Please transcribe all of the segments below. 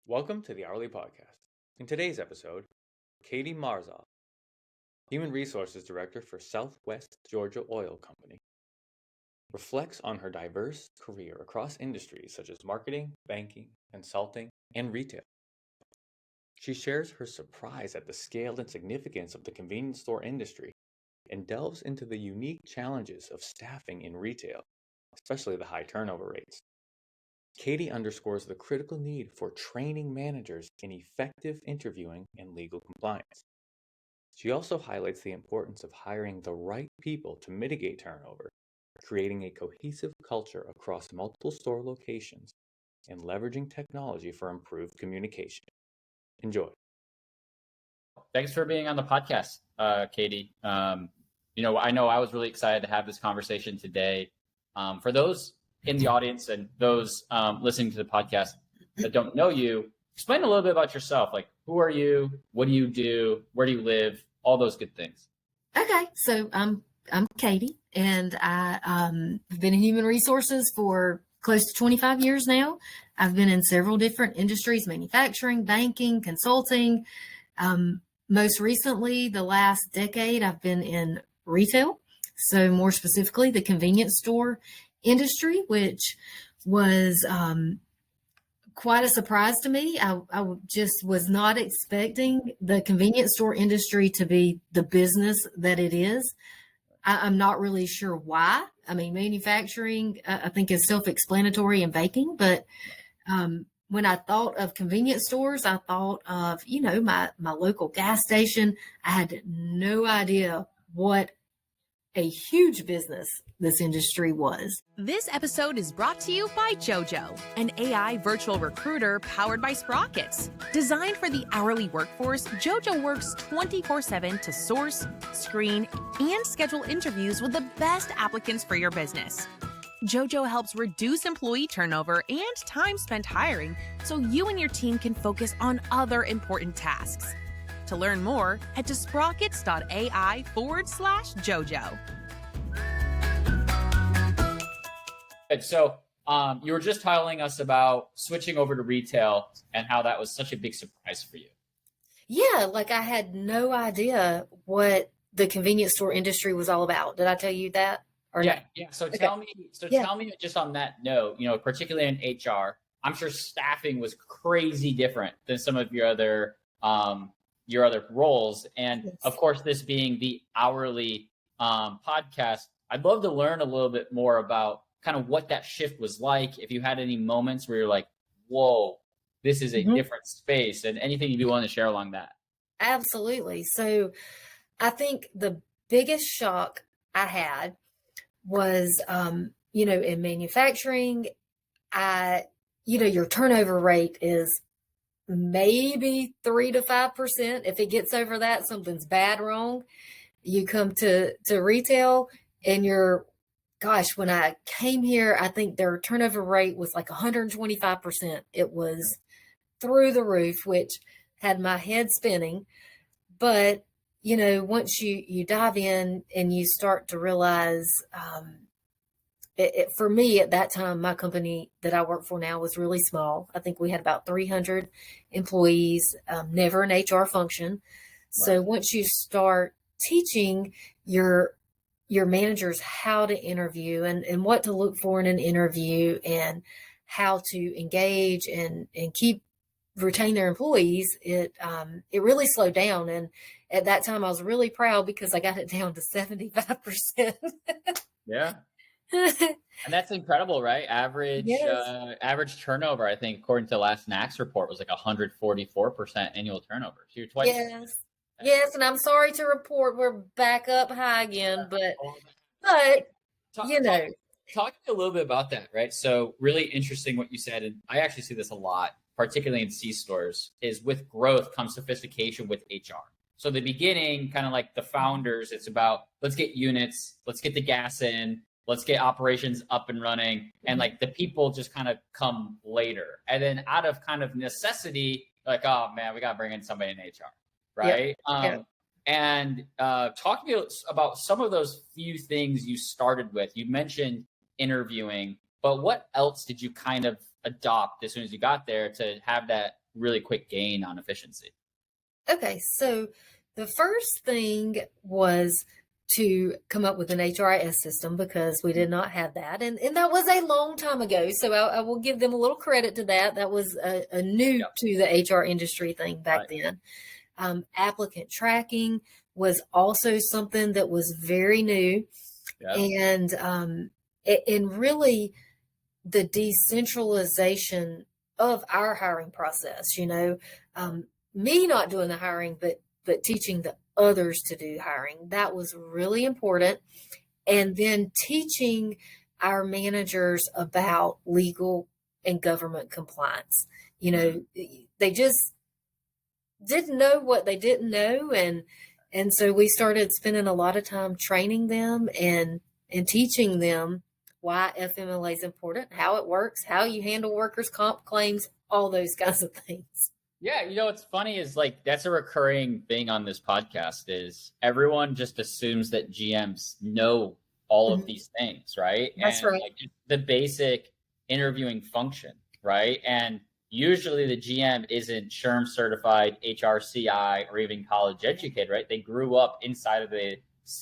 Welcome to the Hourly Podcast. In today's episode, Katie Marzolf, Human Resources Director for Southwest Georgia Oil Company, reflects on her diverse career across industries such as marketing, banking, consulting, and retail. She shares her surprise at the scale and significance of the convenience store industry and delves into the unique challenges of staffing in retail, especially the high turnover rates. Katie underscores the critical need for training managers in effective interviewing and legal compliance. She also highlights the importance of hiring the right people to mitigate turnover, creating a cohesive culture across multiple store locations, and leveraging technology for improved communication. Enjoy. Thanks for being on the podcast, Katie. I know I was really excited to have this conversation today. For those in the audience and those listening to the podcast that don't know you, explain a little bit about yourself. Like, who are you? What do you do? Where do you live? All those good things. Okay, so I'm Katie, and I've been in human resources for close to 25 years now. I've been in several different industries: manufacturing, banking, consulting. Most recently, the last decade, I've been in retail. So more specifically, the convenience store industry, which was quite a surprise to me. I just was not expecting the convenience store industry to be the business that it is. I'm not really sure why. I mean, manufacturing, I think, is self-explanatory in baking, but when I thought of convenience stores, I thought of, my local gas station. I had no idea what a huge business this industry was. This episode is brought to you by JoJo, an AI virtual recruiter powered by Sprockets. Designed for the hourly workforce, JoJo works 24/7 to source, screen, and schedule interviews with the best applicants for your business. JoJo helps reduce employee turnover and time spent hiring so you and your team can focus on other important tasks. To learn more, head to sprockets.ai/JoJo. So you were just telling us about switching over to retail and how that was such a big surprise for you. Yeah, like I had no idea what the convenience store industry was all about. Did I tell you that? Yeah. So okay. Tell me just on that note, particularly in HR, I'm sure staffing was crazy different than some of your other roles. And yes. Of course, this being the hourly podcast, I'd love to learn a little bit more about kind of what that shift was like. If you had any moments where you're like, whoa, this is a different space, and anything you'd be willing to share along that. Absolutely. So I think the biggest shock I had was, in manufacturing, your turnover rate is maybe 3 to 5%. If it gets over that, something's bad wrong. You come to retail and when I came here, I think their turnover rate was like 125%. It was through the roof, which had my head spinning. But, once you dive in and you start to realize, for me at that time, my company that I work for now was really small. I think we had about 300 employees, never an HR function. Right. So once you start teaching your managers how to interview and what to look for in an interview and how to engage and retain their employees, it really slowed down. And at that time I was really proud because I got it down to 75%. Yeah. And that's incredible, right? Average turnover, I think, according to the last NACS report, was like 144% annual turnover. So you're twice. Yes, and I'm sorry to report we're back up high again, but talk to me a little bit about that, right? So really interesting what you said, and I actually see this a lot, particularly in C stores, is with growth comes sophistication with HR. So the beginning, kind of like the founders, it's about let's get units, let's get the gas in, let's get operations up and running, and like the people just kind of come later. And then out of kind of necessity, like, oh man, we got to bring in somebody in HR. Right. Yep. And talk to me about some of those few things you started with. You mentioned interviewing, but what else did you kind of adopt as soon as you got there to have that really quick gain on efficiency? Okay, so the first thing was to come up with an HRIS system because we did not have that. And that was a long time ago. So I will give them a little credit to that. That was a new to the HR industry thing back then. Applicant tracking was also something that was very new. And really the decentralization of our hiring process, me not doing the hiring, but teaching the others to do hiring. That was really important. And then teaching our managers about legal and government compliance. They just didn't know what they didn't know. And so we started spending a lot of time training them and teaching them why FMLA is important, how it works, how you handle workers' comp claims, all those kinds of things. Yeah, what's funny is like that's a recurring thing on this podcast is everyone just assumes that GMs know all of these things, right? That's right. Like, the basic interviewing function, right? And usually the GM isn't SHRM certified, HRCI, or even college educated, right? They grew up inside of the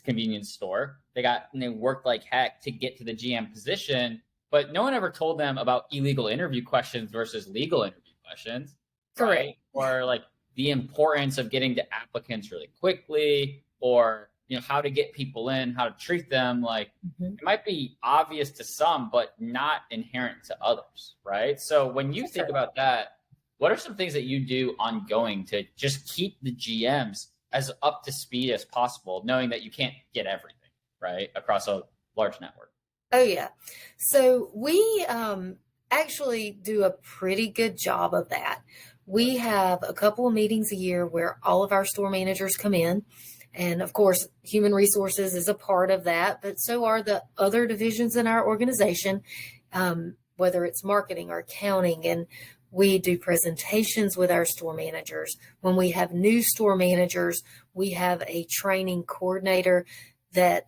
convenience store. They worked like heck to get to the GM position, but no one ever told them about illegal interview questions versus legal interview questions. Correct. Right? Or like the importance of getting to applicants really quickly, or how to get people in, how to treat them. Like it might be obvious to some, but not inherent to others, right? So when you think about that, what are some things that you do ongoing to just keep the GMs as up to speed as possible, knowing that you can't get everything, right, across a large network? Oh, yeah. So we actually do a pretty good job of that. We have a couple of meetings a year where all of our store managers come in. And of course, human resources is a part of that, but so are the other divisions in our organization, whether it's marketing or accounting. And we do presentations with our store managers. When we have new store managers, we have a training coordinator that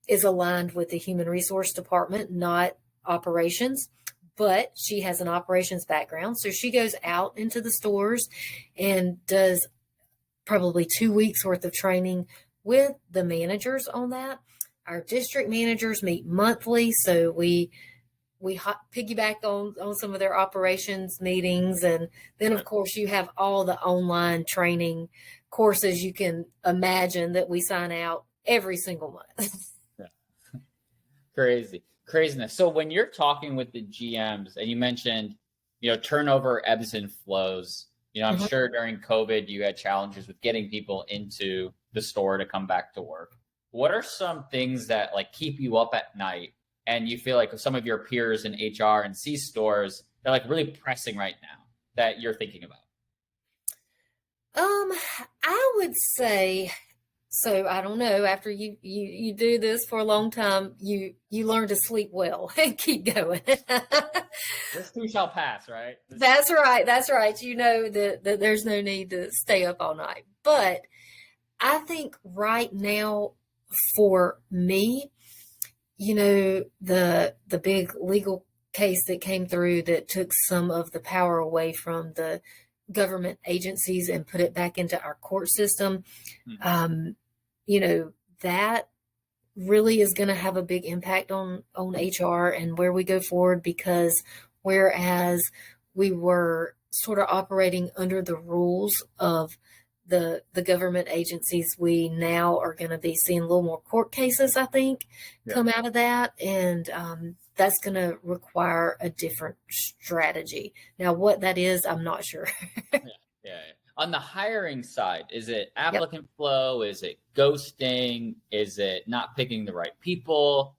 is aligned with the human resource department, not operations. But she has an operations background. So she goes out into the stores and does probably 2 weeks worth of training with the managers on that. Our district managers meet monthly. So we piggyback on some of their operations meetings. And then, of course, you have all the online training courses you can imagine that we sign out every single month. Craziness. So when you're talking with the GMs and you mentioned, turnover ebbs and flows, I'm sure during COVID, you had challenges with getting people into the store to come back to work. What are some things that like keep you up at night and you feel like some of your peers in HR and C stores, they're like really pressing right now that you're thinking about? I would say, so I don't know, after you do this for a long time, you learn to sleep well and keep going. This too shall pass, right? That's right. That there's no need to stay up all night. But I think right now for me, the big legal case that came through that took some of the power away from the government agencies and put it back into our court system, that really is going to have a big impact on HR and where we go forward, because whereas we were sort of operating under the rules of the government agencies, we now are going to be seeing a little more court cases, I think, come out of that. And that's going to require a different strategy. Now, what that is, I'm not sure. Yeah. On the hiring side, is it applicant flow? Is it ghosting? Is it not picking the right people?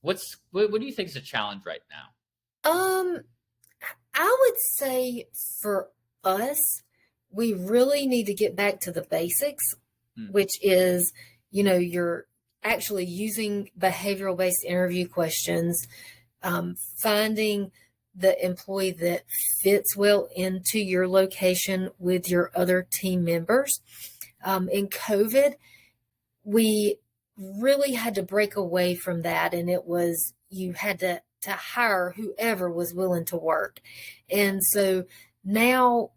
What do you think is a challenge right now? I would say for us, we really need to get back to the basics, which is, you're actually using behavioral-based interview questions, finding the employee that fits well into your location with your other team members. In COVID, we really had to break away from that, and it was you had to hire whoever was willing to work. And so now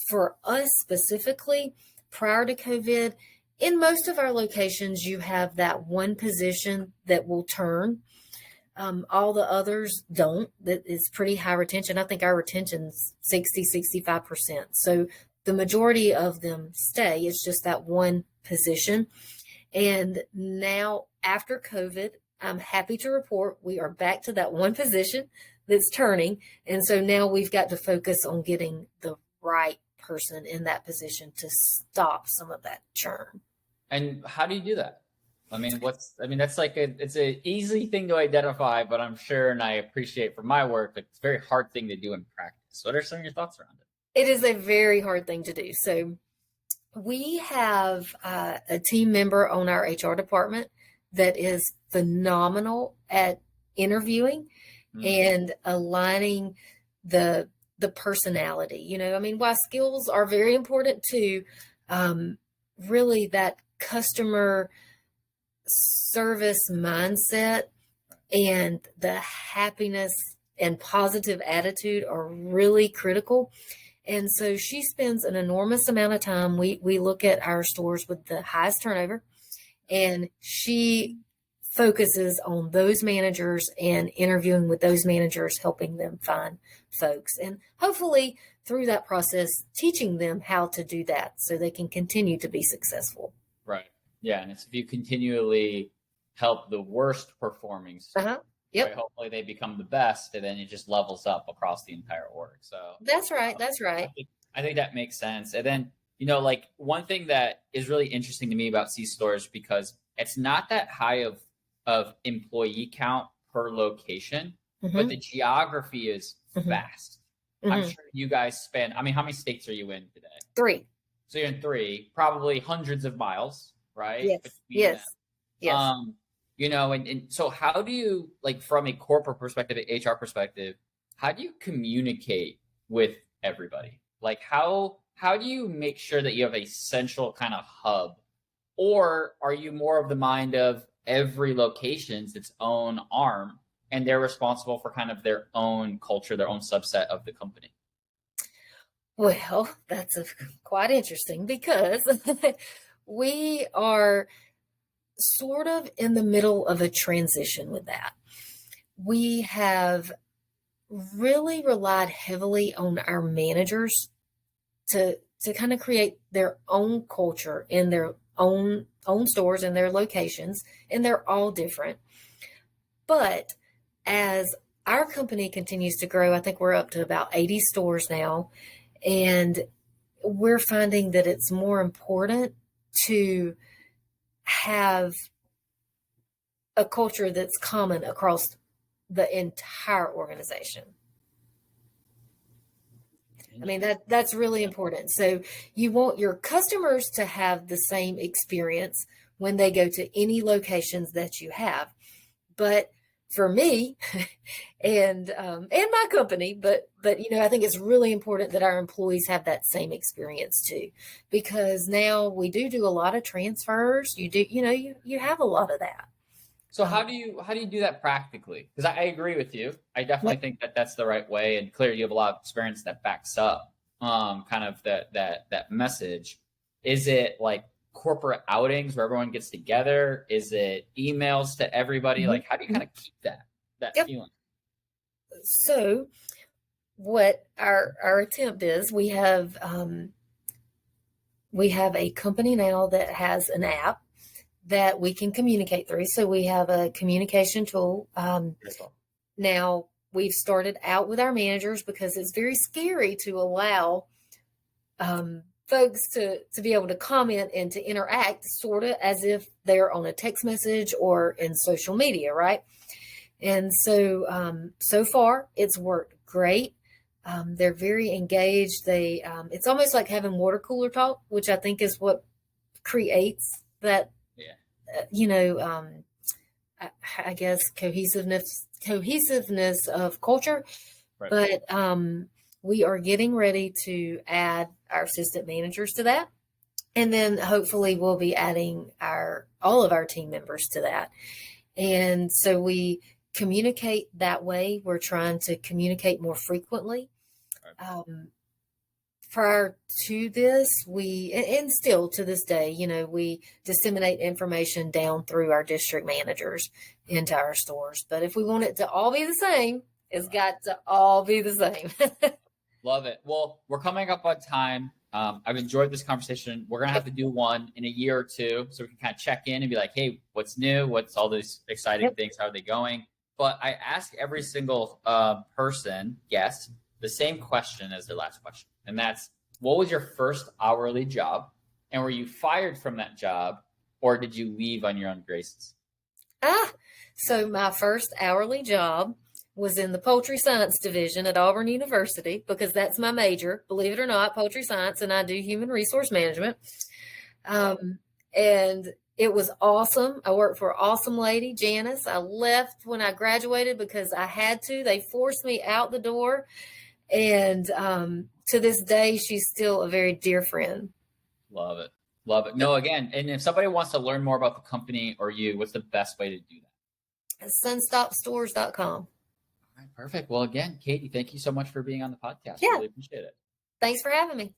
for us specifically, prior to COVID, in most of our locations, you have that one position that will turn. All the others don't. That is pretty high retention. I think our retention's 65%. So the majority of them stay. It's just that one position. And now after COVID, I'm happy to report we are back to that one position that's turning. And so now we've got to focus on getting the right person in that position to stop some of that churn. And how do you do that? I mean, that's like it's an easy thing to identify, but I'm sure, and I appreciate from my work, it's a very hard thing to do in practice. What are some of your thoughts around it? It is a very hard thing to do. So we have a team member on our HR department that is phenomenal at interviewing and aligning the personality. I mean, while skills are very important too, really that customer service mindset and the happiness and positive attitude are really critical. And so she spends an enormous amount of time. We look at our stores with the highest turnover, and she focuses on those managers and interviewing with those managers, helping them find folks. And hopefully through that process, teaching them how to do that so they can continue to be successful. Right. Yeah. And it's if you continually help the worst performing stores, Yep. right, hopefully they become the best, and then it just levels up across the entire org. So that's right. That's right. I think that makes sense. And then, like one thing that is really interesting to me about C stores, because it's not that high of employee count per location, but the geography is vast. I'm sure you guys spend, how many states are you in today? 3. So you're in 3, probably hundreds of miles, right? Yes. And so how do you, like, from a corporate perspective, an HR perspective, how do you communicate with everybody? Like, how do you make sure that you have a central kind of hub? Or are you more of the mind of every location's its own arm, and they're responsible for kind of their own culture, their own subset of the company? Well, that's quite interesting, because we are sort of in the middle of a transition with that. We have really relied heavily on our managers to kind of create their own culture in their own stores and their locations, and they're all different. But as our company continues to grow, I think we're up to about 80 stores now, and we're finding that it's more important to have a culture that's common across the entire organization. I mean, that's really important. So you want your customers to have the same experience when they go to any locations that you have. But for me and my company, but I think it's really important that our employees have that same experience too, because now we do a lot of transfers. You have a lot of that. So how do you do that practically? Because I agree with you. I definitely think that that's the right way, and clearly you have a lot of experience that backs up kind of that message. Is it like corporate outings where everyone gets together? Is it emails to everybody? Like, how do you kind of keep that feeling? So what our attempt is, we have a company now that has an app that we can communicate through. So we have a communication tool. Now we've started out with our managers, because it's very scary to allow folks to be able to comment and to interact sort of as if they're on a text message or in social media, right? And so so far it's worked great. They're very engaged. It's almost like having water cooler talk, which I think is what creates that I guess cohesiveness of culture. Right. But we are getting ready to add our assistant managers to that. And then hopefully we'll be adding all of our team members to that. And so we communicate that way. We're trying to communicate more frequently. prior to this, and still to this day, we disseminate information down through our district managers into our stores. But if we want it to all be the same, it's got to all be the same. Love it. Well, we're coming up on time. I've enjoyed this conversation. We're going to have to do one in a year or two so we can kind of check in and be like, hey, what's new? What's all these exciting things? How are they going? But I ask every single guest, the same question as their last question. And that's, what was your first hourly job? And were you fired from that job, or did you leave on your own graces? So my first hourly job was in the poultry science division at Auburn University, because that's my major, believe it or not, poultry science, and I do human resource management. And it was awesome. I worked for an awesome lady, Janice. I left when I graduated because I had to. They forced me out the door. And to this day, she's still a very dear friend. Love it. Love it. No, again, and if somebody wants to learn more about the company or you, what's the best way to do that? Sunstopstores.com. All right, perfect. Well, again, Katie, thank you so much for being on the podcast. Yeah. Really appreciate it. Thanks for having me.